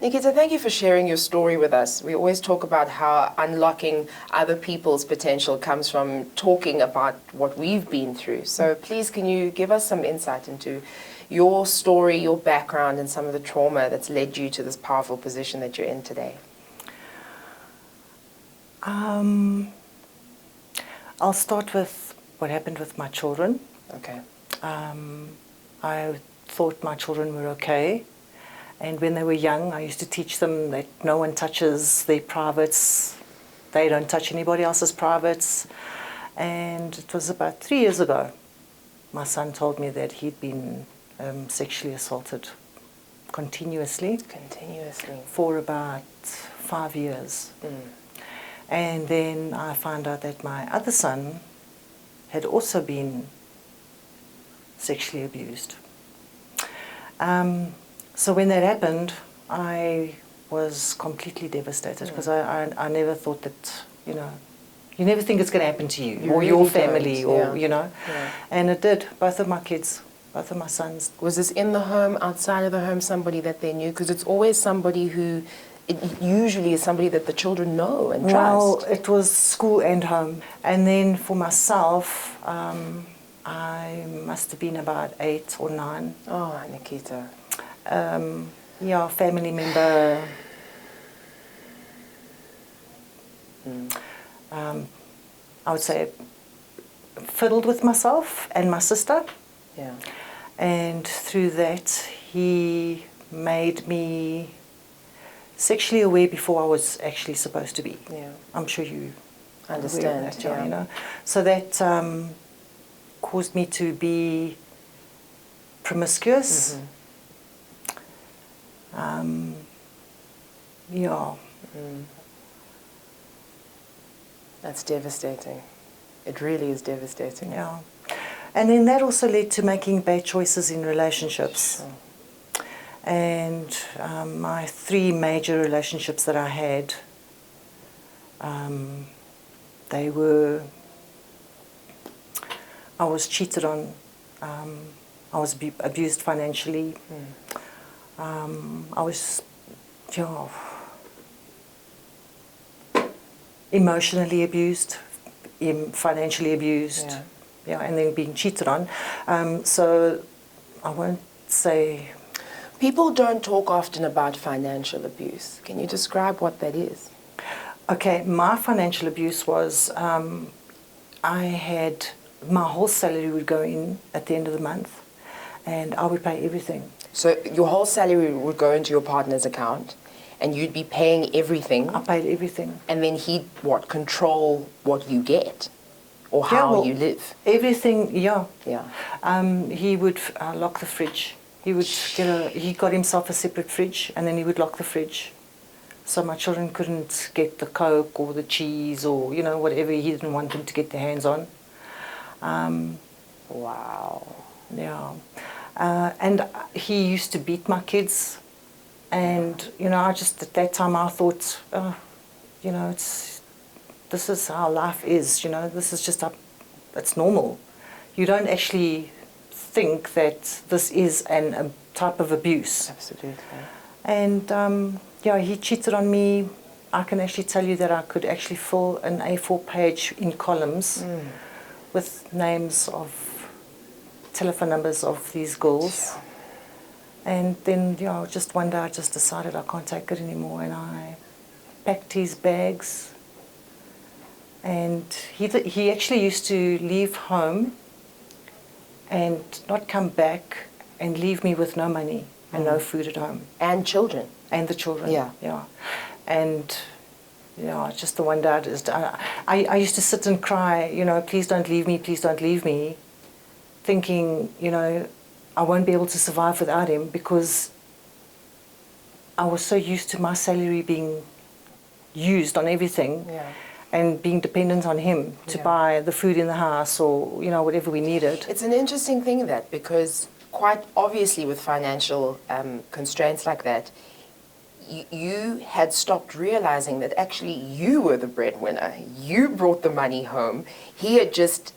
Nikita, thank you for sharing your story with us. We always talk about how unlocking other people's potential comes from talking about what we've been through. So please, can you give us some insight into your story, your background, and some of the trauma that's led you to this powerful position that you're in today? I'll start with what happened with my children. Okay. I thought my children were okay. And when they were young, I used to teach them that no one touches their privates. They don't touch anybody else's privates. And it was about 3 years ago, my son told me that he'd been sexually assaulted continuously. For about 5 years. And then I found out that my other son had also been sexually abused. So when that happened, I was completely devastated because I never thought that, you never think it's going to happen to you or really your family or, And it did. Both of my kids, both of my sons. Was this in the home, outside of the home, somebody that they knew? Because it's always somebody who, it usually is somebody that the children know and trust. Well, it was school and home. And then for myself, I must have been about 8 or 9. Oh, Nikita. Family member. I would say fiddled with myself and my sister. Yeah. And through that, he made me sexually aware before I was actually supposed to be. Yeah. I'm sure you understand that, yeah. So that caused me to be promiscuous. That's devastating. It really is devastating. Yeah. And then that also led to making bad choices in relationships. Sure. And my 3 major relationships that I had, I was cheated on, I was abused financially, I was emotionally abused, financially abused, and then being cheated on. So I won't say... People don't talk often about financial abuse. Can you describe what that is? Okay, my financial abuse was, my whole salary would go in at the end of the month, and I would pay everything. So your whole salary would go into your partner's account, and you'd be paying everything? I paid everything. And then he'd, control what you get? Or how you live? Everything, yeah. Yeah. He would lock the fridge. He got himself a separate fridge, and then he would lock the fridge. So my children couldn't get the Coke or the cheese or, whatever he didn't want them to get their hands on. Wow. Yeah. And he used to beat my kids. And, I just, at that time, I thought, this is how life is, this is just, it's normal. You don't actually think that this is a type of abuse. Absolutely. And, he cheated on me. I can actually tell you that I could actually fill an A4 page in columns with names of, telephone numbers of these girls. Yeah. And then, just one day I just decided I can't take it anymore, and I packed his bags. And he actually used to leave home and not come back and leave me with no money and no food at home. And children. And the children. Yeah. And, just the one day I used to sit and cry, please don't leave me, please don't leave me, thinking, I won't be able to survive without him, because I was so used to my salary being used on everything and being dependent on him to buy the food in the house or, whatever we needed. It's an interesting thing because quite obviously with financial constraints like that, you had stopped realizing that actually you were the breadwinner. You brought the money home. He had just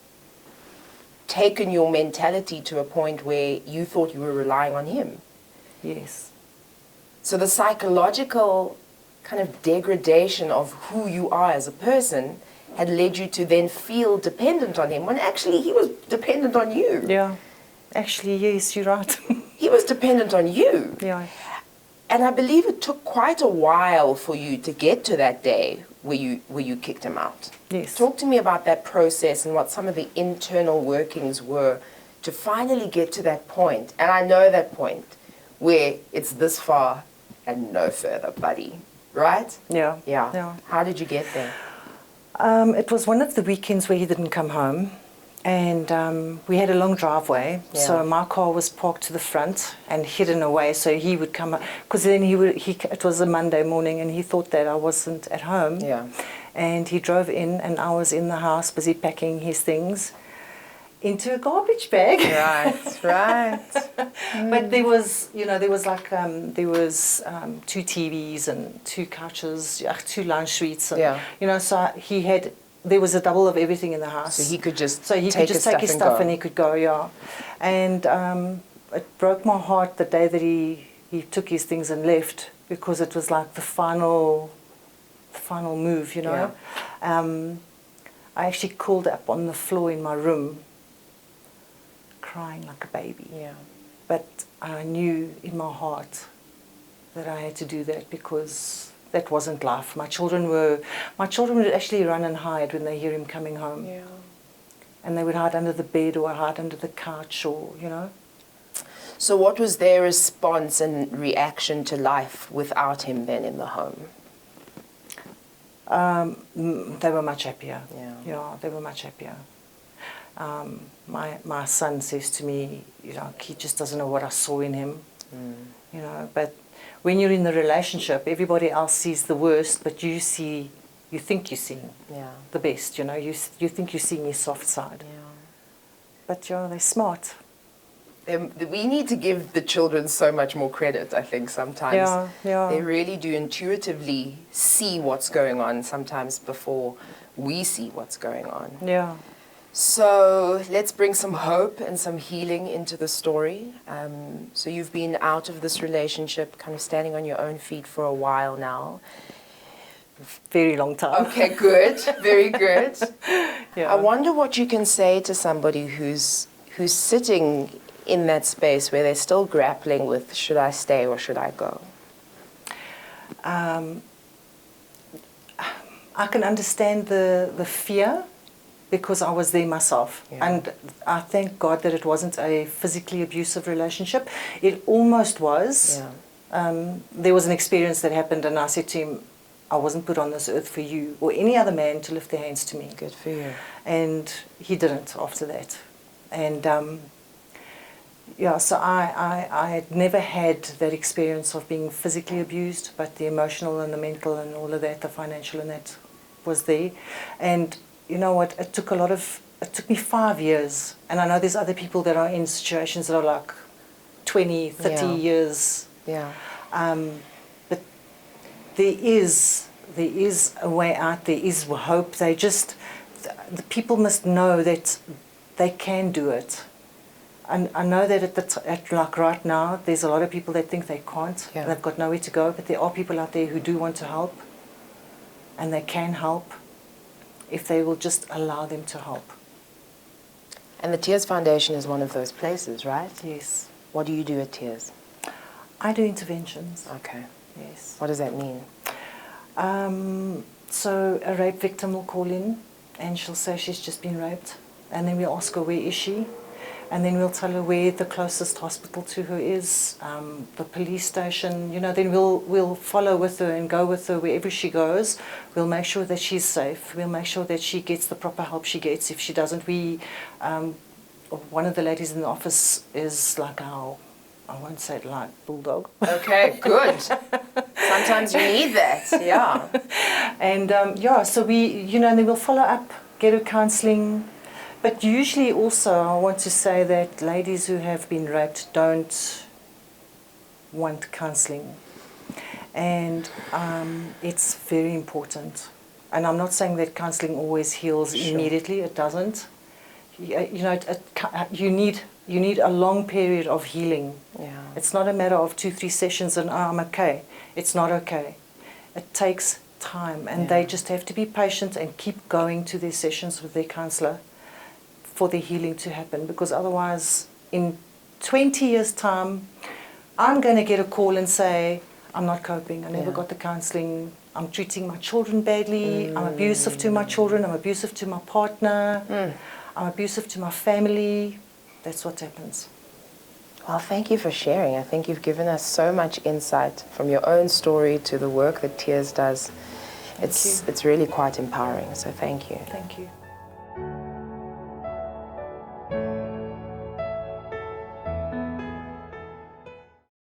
taken your mentality to a point where you thought you were relying on him. Yes. So the psychological kind of degradation of who you are as a person had led you to then feel dependent on him, when actually he was dependent on you. Yeah. Actually, yes, you're right. He was dependent on you. Yeah. And I believe it took quite a while for you to get to that day where you kicked him out. Yes. Talk to me about that process and what some of the internal workings were to finally get to that point. And I know that point where it's this far and no further, buddy. Right? Yeah. Yeah. Yeah. How did you get there? It was one of the weekends where he didn't come home, and we had a long driveway, so my car was parked to the front and hidden away, so he would come, because then it was a Monday morning and he thought that I wasn't at home, and he drove in and I was in the house busy packing his things into a garbage bag. Right, right. But there was, there was two TVs and two couches, 2 lounge suites, and, so there was a double of everything in the house. So he could just take his stuff and he could go, And it broke my heart the day that he took his things and left, because it was like the final move, Yeah. I actually crawled up on the floor in my room, crying like a baby. Yeah. But I knew in my heart that I had to do that, because that wasn't life. My children would actually run and hide when they hear him coming home. Yeah. And they would hide under the bed or hide under the couch, or, So what was their response and reaction to life without him then in the home? They were much happier. Yeah. They were much happier. My son says to me, he just doesn't know what I saw in him. But when you're in the relationship, everybody else sees the worst, but you think you're seeing the best. You think you're seeing his soft side. Yeah. But they're smart. We need to give the children so much more credit, I think, sometimes. Yeah. They really do intuitively see what's going on sometimes before we see what's going on. Yeah. So let's bring some hope and some healing into the story. So you've been out of this relationship, kind of standing on your own feet for a while now. Very long time. Okay, good. Very good. Yeah. I wonder what you can say to somebody who's sitting in that space where they're still grappling with, should I stay or should I go? I can understand the fear, because I was there myself. Yeah. And I thank God that it wasn't a physically abusive relationship. It almost was. Yeah. There was an experience that happened, and I said to him, I wasn't put on this earth for you or any other man to lift their hands to me. Good for you. And he didn't after that. And so I had never had that experience of being physically abused, but the emotional and the mental and all of that, the financial and that was there. And you know what, it took me 5 years, and I know there's other people that are in situations that are like 20, 30 years. Yeah. But there is a way out, there is hope. The people must know that they can do it. And I know that like right now, there's a lot of people that think they can't, and they've got nowhere to go, but there are people out there who do want to help, and they can help if they will just allow them to help. And the Tears Foundation is one of those places, right? Yes. What do you do at Tears? I do interventions. Okay. Yes. What does that mean? So a rape victim will call in, and she'll say she's just been raped, and then we'll ask her, where is she? And then we'll tell her where the closest hospital to her is, the police station, then we'll follow with her and go with her wherever she goes. We'll make sure that she's safe. We'll make sure that she gets the proper help she gets. If she doesn't, one of the ladies in the office is like I won't say it like bulldog. Okay, good. Sometimes you need that, yeah. And so then we'll follow up, get her counselling. But usually also I want to say that ladies who have been raped don't want counselling. And it's very important. And I'm not saying that counselling always heals immediately. It doesn't. You need You need a long period of healing. Yeah. It's not a matter of 2-3 sessions and I'm okay. It's not okay. It takes time, and they just have to be patient and keep going to their sessions with their counsellor for the healing to happen, because otherwise in 20 years' time I'm going to get a call and say, I'm not coping, I never got the counselling, I'm treating my children badly, I'm abusive to my children, I'm abusive to my partner, I'm abusive to my family. That's what happens. Well, thank you for sharing. I think you've given us so much insight from your own story to the work that Tears does. It's really quite empowering, so thank you. Thank you.